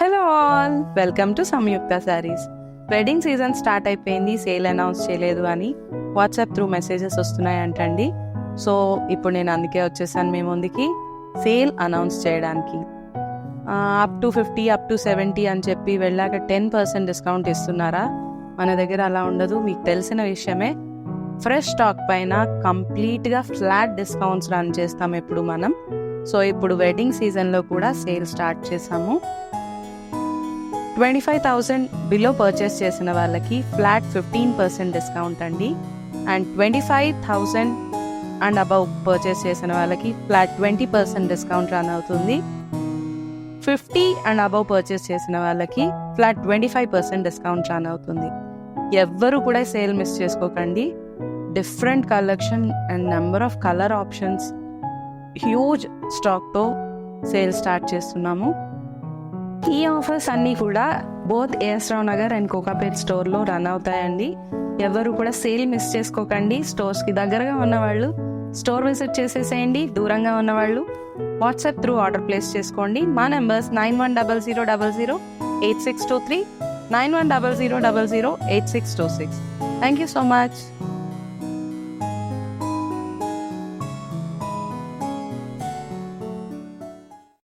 Hello all, welcome to Samyukta Sarees. Wedding season start అయిపోయింది, sale announce చేయలేదు అని వాట్సాప్ త్రూ మెసేజెస్ వస్తున్నాయంటండి. సో ఇప్పుడు నేను అందుకే వచ్చేసాను మీ ముందుకి సేల్ అనౌన్స్ చేయడానికి. అప్ టు 50 అప్ టు 70 అని చెప్పి వెళ్ళాక 10% డిస్కౌంట్ ఇస్తున్నారా? మన దగ్గర అలా ఉండదు, మీకు తెలిసిన విషయమే. ఫ్రెష్ స్టాక్ పైన కంప్లీట్గా ఫ్లాట్ డిస్కౌంట్స్ రన్ చేస్తాం ఎప్పుడు మనం. సో ఇప్పుడు వెడ్డింగ్ సీజన్లో కూడా సేల్ స్టార్ట్ చేసాము. 25,000 బిలో పర్చేస్ చేసిన వాళ్ళకి ఫ్లాట్ 15% డిస్కౌంట్ అండి. అండ్ 25,000 అండ్ అబౌవ్ పర్చేస్ చేసిన వాళ్ళకి ఫ్లాట్ 20% డిస్కౌంట్ రన్ అవుతుంది. 50 అండ్ అబౌవ్ పర్చేస్ చేసిన వాళ్ళకి ఫ్లాట్ 25% డిస్కౌంట్ రన్ అవుతుంది. ఎవ్వరు కూడా సేల్ మిస్ చేసుకోకండి. Different collection and number of colour options, huge స్టాక్తో సేల్ స్టార్ట్ చేస్తున్నాము. ఈ ఆఫర్స్ అన్నీ కూడా both AS Rao Nagar and Kokapet స్టోర్లో రన్ అవుతాయండి. ఎవరు కూడా సేల్ మిస్ చేసుకోకండి. స్టోర్స్కి దగ్గరగా ఉన్నవాళ్ళు స్టోర్ విజిట్ చేసేసేయండి. దూరంగా ఉన్నవాళ్ళు వాట్సాప్ త్రూ ఆర్డర్ ప్లేస్ చేసుకోండి. మా numbers 9100008623, 9100008626. Thank you so much.